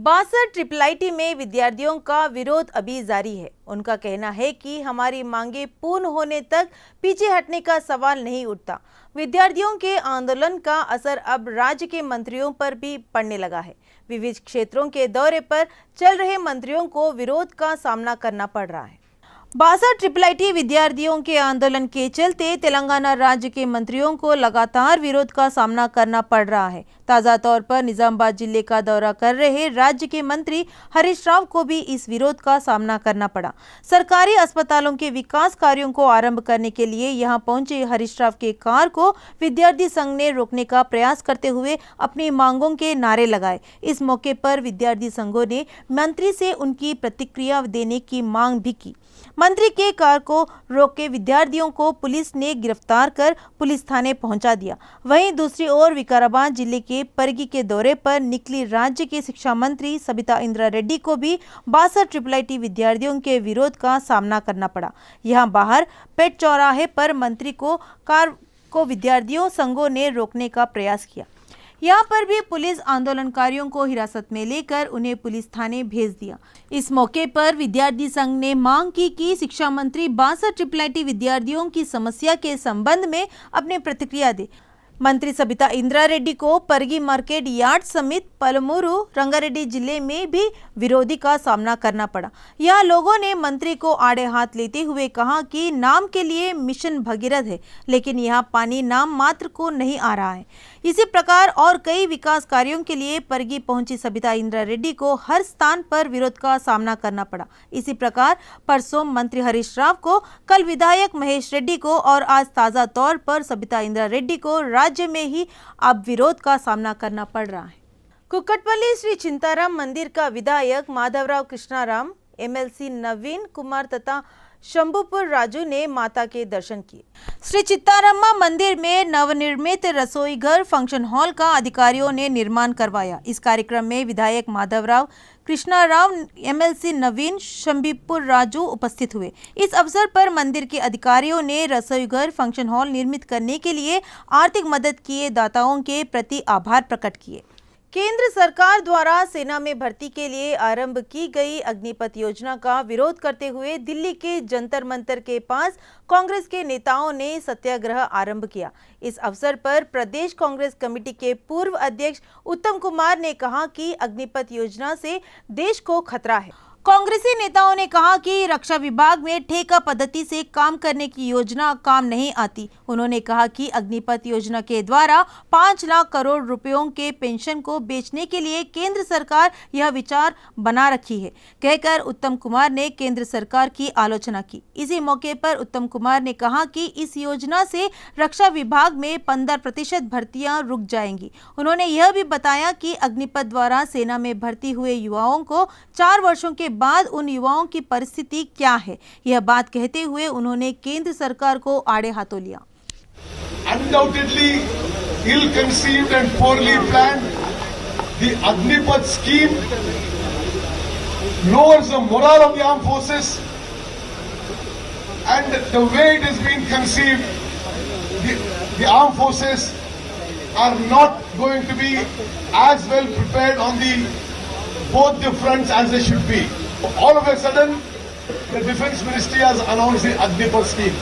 62 triple IT में विद्यार्थियों का विरोध अभी जारी है। उनका कहना है कि हमारी मांगे पूर्ण होने तक पीछे हटने का सवाल नहीं उठता। विद्यार्थियों के आंदोलन का असर अब राज्य के मंत्रियों पर भी पड़ने लगा है। विविध क्षेत्रों के दौरे पर चल रहे मंत्रियों को विरोध का सामना करना पड़ रहा है। 62 ट्रिपल आईटी विद्यार्थियों के आंदोलन के चलते तेलंगाना राज्य के मंत्रियों को लगातार विरोध का सामना करना पड़ रहा है। ताज़ा तौर पर निजामाबाद जिले का दौरा कर रहे राज्य के मंत्री हरीश राव को भी इस विरोध का सामना करना पड़ा। सरकारी अस्पतालों के विकास कार्यों को आरंभ करने के लिए यहां पहुंचे हरीश राव के कार को विद्यार्थी संघ ने रोकने का प्रयास करते हुए अपनी मांगों के नारे लगाए। इस मौके पर विद्यार्थी संघों ने मंत्री से उनकी प्रतिक्रिया देने की मांग भी की। मंत्री के कार को रोके विद्यार्थियों को पुलिस ने गिरफ्तार कर पुलिस थाने पहुंचा दिया। वहीं दूसरी ओर विकाराबाद जिले के परगी के दौरे पर निकली राज्य के शिक्षा मंत्री सबिता इंद्रा रेड्डी को भी 62 ट्रिपल आईटी विद्यार्थियों के विरोध का सामना करना पड़ा। यहां बाहर पेट चौराहे पर मंत्री को कार को विद्यार्थियों संघों ने रोकने का प्रयास किया। यहाँ पर भी पुलिस आंदोलनकारियों को हिरासत में लेकर उन्हें पुलिस थाने भेज दिया। इस मौके पर विद्यार्थी संघ ने मांग की कि शिक्षा मंत्री 62 ट्रिपल आईटी विद्यार्थियों की समस्या के संबंध में अपनी प्रतिक्रिया दे। मंत्री सबिता इंद्रा रेड्डी को परगी मार्केट यार्ड समेत पलमूरू रंगारेड्डी जिले में भी विरोधी का सामना करना पड़ा। यहाँ लोगों ने मंत्री को आड़े हाथ लेते हुए कहा कि नाम के लिए मिशन भगीरथ है, लेकिन यहाँ पानी नाम मात्र को नहीं आ रहा है। इसी प्रकार और कई विकास कार्यों के लिए परगी पहुंची सबिता इंद्रा रेड्डी को हर स्थान पर विरोध का सामना करना पड़ा। इसी प्रकार परसों मंत्री हरीश राव को, कल विधायक महेश रेड्डी को और आज ताज़ा तौर पर सबिता इंद्रा रेड्डी को राज्य में ही अब विरोध का सामना करना पड़ रहा है। कुक्कटपल्ली श्री चिंताराम मंदिर का विधायक माधवराव कृष्णाराम, एमएलसी नवीन कुमार तथा शंभुपुर राजू ने माता के दर्शन किए। श्री चित्तारम्मा मंदिर में नवनिर्मित रसोई घर फंक्शन हॉल का अधिकारियों ने निर्माण करवाया। इस कार्यक्रम में विधायक माधवराव कृष्णाराव, एमएलसी नवीन, शंभुपुर राजू उपस्थित हुए। इस अवसर पर मंदिर के अधिकारियों ने रसोई घर फंक्शन हॉल निर्मित करने के लिए आर्थिक मदद किए दाताओं के प्रति आभार प्रकट किए। केंद्र सरकार द्वारा सेना में भर्ती के लिए आरंभ की गई अग्निपथ योजना का विरोध करते हुए दिल्ली के जंतर मंतर के पास कांग्रेस के नेताओं ने सत्याग्रह आरंभ किया। इस अवसर पर प्रदेश कांग्रेस कमेटी के पूर्व अध्यक्ष उत्तम कुमार ने कहा कि अग्निपथ योजना से देश को खतरा है। कांग्रेसी नेताओं ने कहा कि रक्षा विभाग में ठेका पद्धति से काम करने की योजना काम नहीं आती। उन्होंने कहा कि अग्निपथ योजना के द्वारा 5 लाख करोड़ रुपयों के पेंशन को बेचने के लिए केंद्र सरकार यह विचार बना रखी है, कहकर उत्तम कुमार ने केंद्र सरकार की आलोचना की। इसी मौके पर उत्तम कुमार ने कहा कि इस योजना से रक्षा विभाग में 15% भर्तियां रुक जाएंगी। उन्होंने यह भी बताया कि अग्निपथ द्वारा सेना में भर्ती हुए युवाओं को 4 वर्षों के बाद उन युवाओं की परिस्थिति क्या है, यह बात कहते हुए उन्होंने केंद्र सरकार को आड़े हाथों लिया। Undoubtedly ill-conceived and poorly planned, the Agnipath scheme lowers the morale of the armed forces, and the way it has been conceived, the armed forces are not going to be as well prepared on both the fronts as they should be. All of a sudden, the Defence Ministry has announced the Agnipath scheme.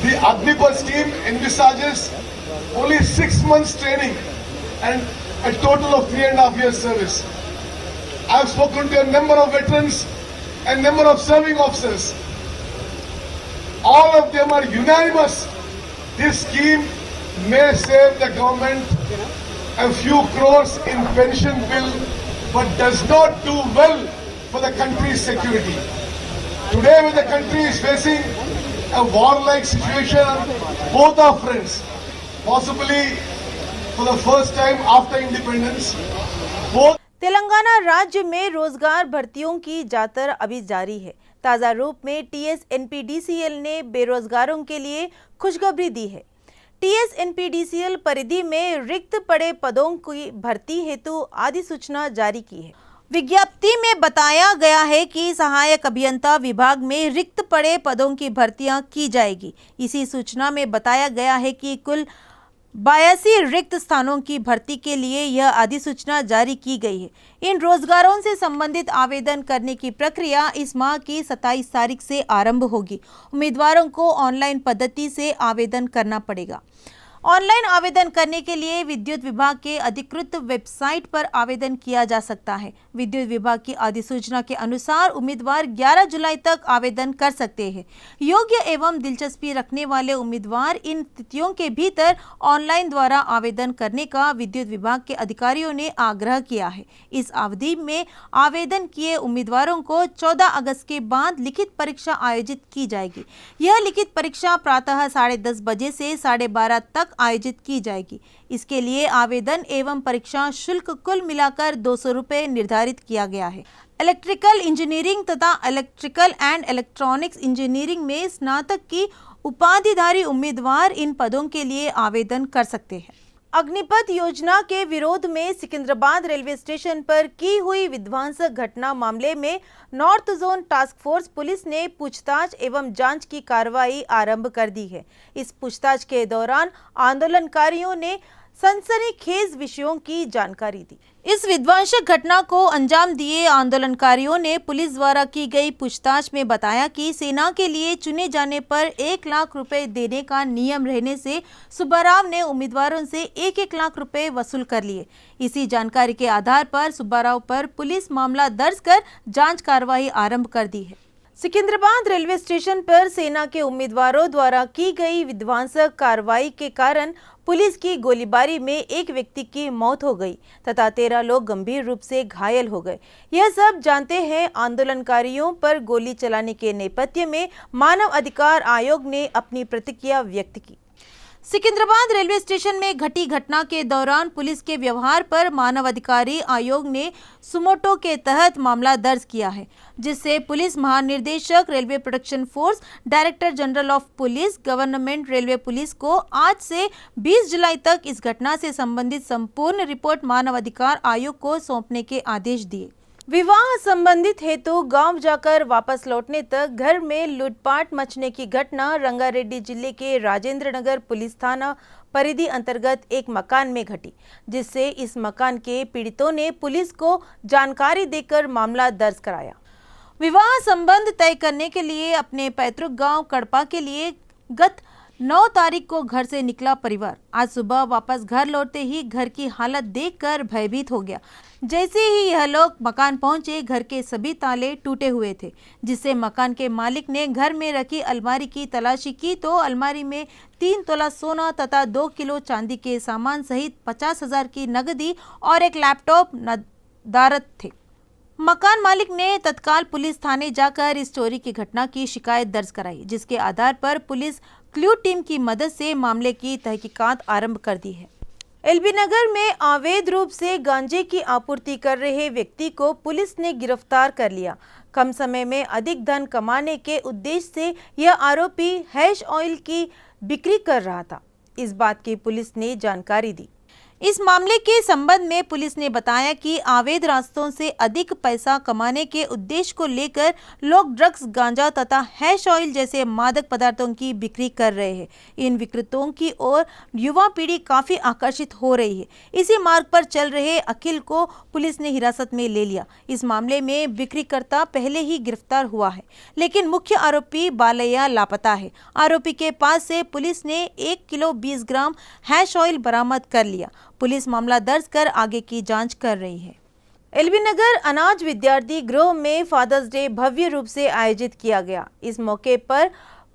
The Agnipath scheme envisages only 6 months training and a total of 3.5 years service. I have spoken to a number of veterans and number of serving officers. All of them are unanimous. This scheme may save the government a few crores in pension bill, but does not do well for the country's security. Today, when the country is facing a war-like situation on both our fronts, possibly for the first time after independence, both Telangana राज्य में रोजगार भर्तियों की जातर अभी जारी है। ताज़ा रूप में टीएसएनपीडीसीएल ने बेरोजगारों के लिए खुशखबरी दी है। टीएसएनपीडीसीएल परिधि में रिक्त पड़े पदों की भर्ती हेतु अधिसूचना जारी की है। विज्ञप्ति में बताया गया है कि सहायक अभियंता विभाग में रिक्त पड़े पदों की भर्तियां की जाएगी। इसी सूचना में बताया गया है कि कुल 82 रिक्त स्थानों की भर्ती के लिए यह अधिसूचना जारी की गई है। इन रोजगारों से संबंधित आवेदन करने की प्रक्रिया इस माह की 27 तारीख से आरंभ होगी। उम्मीदवारों को ऑनलाइन पद्धति से आवेदन करना पड़ेगा। ऑनलाइन आवेदन करने के लिए विद्युत विभाग के अधिकृत वेबसाइट पर आवेदन किया जा सकता है। विद्युत विभाग की अधिसूचना के अनुसार उम्मीदवार 11 जुलाई तक आवेदन कर सकते हैं। योग्य एवं दिलचस्पी रखने वाले उम्मीदवार इन तिथियों के भीतर ऑनलाइन द्वारा आवेदन करने का विद्युत विभाग के अधिकारियों ने आग्रह किया है। इस अवधि में आवेदन किए उम्मीदवारों को 14 अगस्त के बाद लिखित परीक्षा आयोजित की जाएगी। यह लिखित परीक्षा प्रातः 10:30 बजे से 12:30 तक आयोजित की जाएगी। इसके लिए आवेदन एवं परीक्षा शुल्क कुल मिलाकर 200 रुपये निर्धारित किया गया है। इलेक्ट्रिकल इंजीनियरिंग तथा इलेक्ट्रिकल एंड इलेक्ट्रॉनिक्स इंजीनियरिंग में स्नातक की उपाधिधारी उम्मीदवार इन पदों के लिए आवेदन कर सकते हैं। अग्निपथ योजना के विरोध में सिकंदराबाद रेलवे स्टेशन पर की हुई विध्वंसक घटना मामले में north zone task force police ने पूछताछ एवं जांच की कार्रवाई आरंभ कर दी है। इस पूछताछ के दौरान आंदोलनकारियों ने सनसनीखेज विषयों की जानकारी दी। इस विध्वंसक घटना को अंजाम दिए आंदोलनकारियों ने पुलिस द्वारा की गई पूछताछ में बताया कि सेना के लिए चुने जाने पर 1 लाख रुपए देने का नियम रहने से सुब्बाराव ने उम्मीदवारों से 1-1 लाख रुपए वसूल कर लिए। इसी जानकारी के आधार पर सुब्बाराव पर पुलिस मामला दर्ज कर जांच कार्रवाई आरंभ कर दी है। सिकंदराबाद रेलवे स्टेशन पर सेना के उम्मीदवारों द्वारा की गई विध्वंसक कार्रवाई के कारण पुलिस की गोलीबारी में एक व्यक्ति की मौत हो गई तथा 13 लोग गंभीर रूप से घायल हो गए। यह सब जानते हैं आंदोलनकारियों पर गोली चलाने के नेपथ्य में मानव अधिकार आयोग ने अपनी प्रतिक्रिया व्यक्त की। सिकंदराबाद रेलवे स्टेशन में घटी घटना के दौरान पुलिस के व्यवहार पर मानवाधिकारी आयोग ने सुमोटो के तहत मामला दर्ज किया है, जिससे पुलिस महानिर्देशक railway protection force, director general of police, government railway police को आज से 20 जुलाई तक इस घटना से संबंधित संपूर्ण रिपोर्ट मानवाधिकार आयोग को सौंपने के आदेश दिए। विवाह संबंधित हेतु गांव जाकर वापस लौटने तक घर में लूटपाट मचने की घटना रंगारेड्डी जिले के राजेंद्र नगर पुलिस थाना परिधि अंतर्गत एक मकान में घटी, जिससे इस मकान के पीड़ितों ने पुलिस को जानकारी देकर मामला दर्ज कराया। विवाह संबंध तय करने के लिए अपने पैतृक गांव कड़पा के लिए गत 9 तारीख को घर से निकला परिवार आज सुबह वापस घर लौटते ही घर की हालत देखकर भयभीत हो गया। जैसे ही यह लोग मकान पहुंचे, घर के सभी ताले टूटे हुए थे, जिससे मकान के मालिक ने घर में रखी अलमारी की तलाशी की तो अलमारी में 3 तोला सोना तथा 2 किलो चांदी के सामान सहित 50,000 की नकदी और एक लैपटॉप नदारत थे। मकान मालिक ने तत्काल पुलिस थाने जाकर इस चोरी की घटना की शिकायत दर्ज कराई, जिसके आधार पर पुलिस क्लू टीम की मदद से मामले की तहकीकात आरंभ कर दी है। एलबी नगर में अवैध रूप से गांजे की आपूर्ति कर रहे व्यक्ति को पुलिस ने गिरफ्तार कर लिया। कम समय में अधिक धन कमाने के उद्देश्य से यह आरोपी हैश ऑयल की बिक्री कर रहा था। इस बात की पुलिस ने जानकारी दी। इस मामले के संबंध में पुलिस ने बताया कि अवैध रास्तों से अधिक पैसा कमाने के उद्देश्य को लेकर लोग ड्रग्स, गांजा तथा हैश ऑयल जैसे मादक पदार्थों की बिक्री कर रहे हैं। इन विक्रेताओं की ओर युवा पीढ़ी काफी आकर्षित हो रही है। इसी मार्ग पर चल रहे अखिल को पुलिस ने हिरासत में ले लिया। इस मामले में बिक्रीकर्ता पहले ही गिरफ्तार हुआ है, लेकिन मुख्य आरोपी बालैया लापता है। आरोपी के पास से पुलिस ने 1 किलो 20 ग्राम हैश ऑयल बरामद कर लिया। पुलिस मामला दर्ज कर आगे की जांच कर रही है। एलबी नगर अनाज विद्यार्थी गृह में फादर्स डे भव्य रूप से आयोजित किया गया। इस मौके पर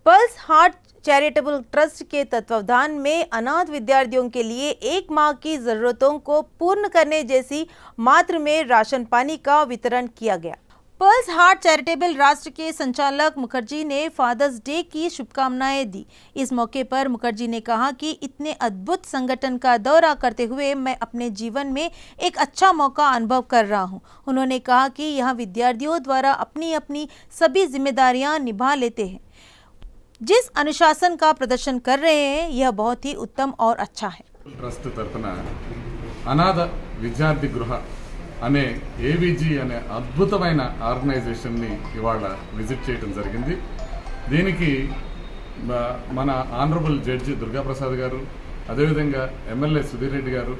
पल्स हार्ट चैरिटेबल ट्रस्ट के तत्वावधान में अनाथ विद्यार्थियों के लिए 1 माह की जरूरतों को पूर्ण करने जैसी मात्रा में राशन पानी का वितरण किया गया। पल्स हार्ट चैरिटेबल राष्ट्र के संचालक मुखर्जी ने फादर्स डे की शुभकामनाएं दी। इस मौके पर मुखर्जी ने कहा कि इतने अद्भुत संगठन का दौरा करते हुए मैं अपने जीवन में एक अच्छा मौका अनुभव कर रहा हूं। उन्होंने कहा कि यहाँ विद्यार्थियों द्वारा अपनी अपनी सभी जिम्मेदारियां निभा लेते हैं। जिस अनुशासन का प्रदर्शन कर रहे हैं यह बहुत ही उत्तम और अच्छा है। ट्रस्ट तरफुना अनाथ विद्यार्थी गृह అనే ఏవిజీ అనే అద్భుతమైన ఆర్గనైజేషన్ని ఇవాళ విజిట్ చేయడం జరిగింది. దీనికి మన ఆనరబుల్ జడ్జి దుర్గాప్రసాద్ గారు, అదేవిధంగా ఎమ్మెల్యే సుధీర్ రెడ్డి గారు,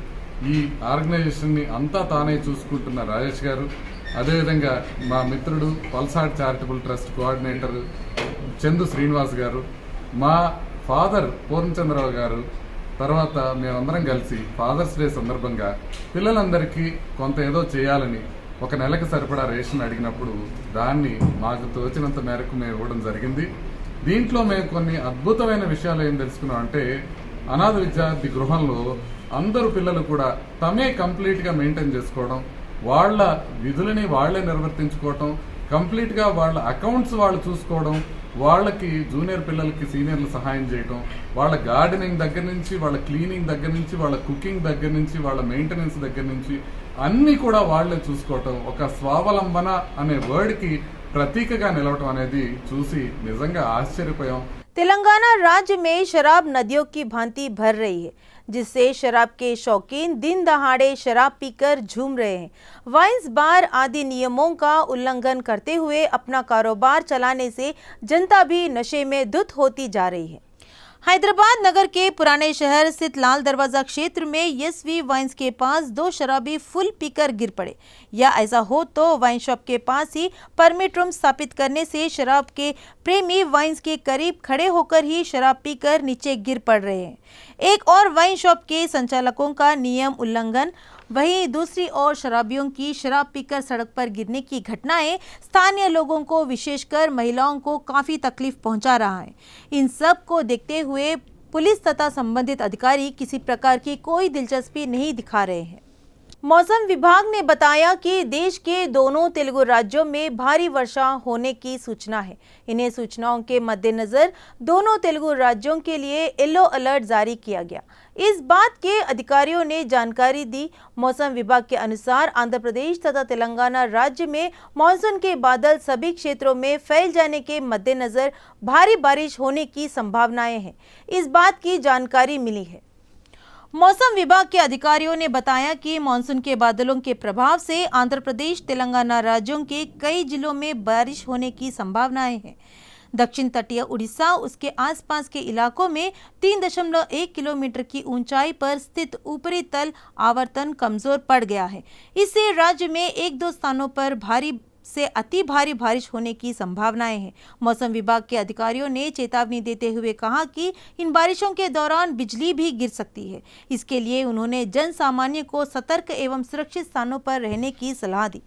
ఈ ఆర్గనైజేషన్ని అంతా తానే చూసుకుంటున్న రాజేష్ గారు, అదేవిధంగా మా మిత్రుడు Palsad charitable trust coordinator Chandu Srinivas గారు, మా ఫాదర్ పూర్ణచంద్రరావు గారు, తర్వాత మేమందరం కలిసి ఫాదర్స్ డే సందర్భంగా పిల్లలందరికీ కొంత ఏదో చేయాలని ఒక నెలకు సరిపడా రేషన్ అడిగినప్పుడు దాన్ని మాకు తోచినంత మేరకు మేము ఇవ్వడం జరిగింది. దీంట్లో మేము కొన్ని అద్భుతమైన విషయాలు ఏం తెలుసుకున్నాం అంటే, అనాథ విద్యార్థి గృహంలో అందరూ పిల్లలు కూడా తమే కంప్లీట్గా మెయింటైన్ చేసుకోవడం, వాళ్ళ విధులని వాళ్లే నిర్వర్తించుకోవటం, కంప్లీట్గా వాళ్ళ అకౌంట్స్ వాళ్ళు చూసుకోవడం, వాళ్ళకి జూనియర్ పిల్లలకి సీనియర్లు సహాయం చేయటం, వాళ్ళ గార్డెనింగ్ దగ్గర నుంచి, వాళ్ళ క్లీనింగ్ దగ్గర నుంచి, వాళ్ళ కుకింగ్ దగ్గర నుంచి, వాళ్ళ మెయింటెనెన్స్ దగ్గర నుంచి అన్నీ కూడా వాళ్లే చూసుకోవటం, ఒక స్వావలంబన అనే వర్డ్కి ప్రతీకగా నిలవటం అనేది చూసి నిజంగా ఆశ్చర్యపోయాం. तेलंगाना राज्य में शराब नदियों की भांति भर रही है, जिससे शराब के शौकीन दिन दहाड़े शराब पीकर झूम रहे हैं। वाइन्स बार आदि नियमों का उल्लंघन करते हुए अपना कारोबार चलाने से जनता भी नशे में धुत होती जा रही है। हैदराबाद नगर के पुराने शहर स्थित लाल दरवाजा क्षेत्र में यशवी वाइन्स के पास 2 शराबी फुल पीकर गिर पड़े, या ऐसा हो तो वाइन शॉप के पास ही परमिट रूम स्थापित करने से शराब के प्रेमी वाइन्स के करीब खड़े होकर ही शराब पीकर नीचे गिर पड़ रहे हैं। एक और वाइन शॉप के संचालकों का नियम उल्लंघन, वहीं दूसरी ओर शराबियों की शराब पीकर सड़क पर गिरने की घटनाएं स्थानीय लोगों को, विशेषकर महिलाओं को काफी तकलीफ पहुंचा रहा है। इन सब को देखते हुए पुलिस तथा संबंधित अधिकारी किसी प्रकार की कोई दिलचस्पी नहीं दिखा रहे हैं। मौसम विभाग ने बताया कि देश के दोनों तेलुगु राज्यों में भारी वर्षा होने की सूचना है। इन्हें सूचनाओं के मद्देनजर दोनों तेलुगु राज्यों के लिए येलो अलर्ट जारी किया गया। इस बात के अधिकारियों ने जानकारी दी। मौसम विभाग के अनुसार आंध्र प्रदेश तथा तेलंगाना राज्य में मानसून के बादल सभी क्षेत्रों में फैल जाने के मद्देनजर भारी बारिश होने की संभावनाएं हैं। इस बात की जानकारी मिली है। मौसम विभाग के अधिकारियों ने बताया कि मानसून के बादलों के प्रभाव से आंध्र प्रदेश तेलंगाना राज्यों के कई जिलों में बारिश होने की संभावनाएं हैं। दक्षिण तटीय उड़ीसा, उसके आसपास के इलाकों में 3.1 किलोमीटर की ऊंचाई पर स्थित ऊपरी तल आवर्तन कमजोर पड़ गया है। इससे राज्य में 1-2 स्थानों पर भारी से अति भारी बारिश होने की संभावनाएं हैं। मौसम विभाग के अधिकारियों ने चेतावनी देते हुए कहा कि इन बारिशों के दौरान बिजली भी गिर सकती है। इसके लिए उन्होंने जन सामान्य को सतर्क एवं सुरक्षित स्थानों पर रहने की सलाह दी।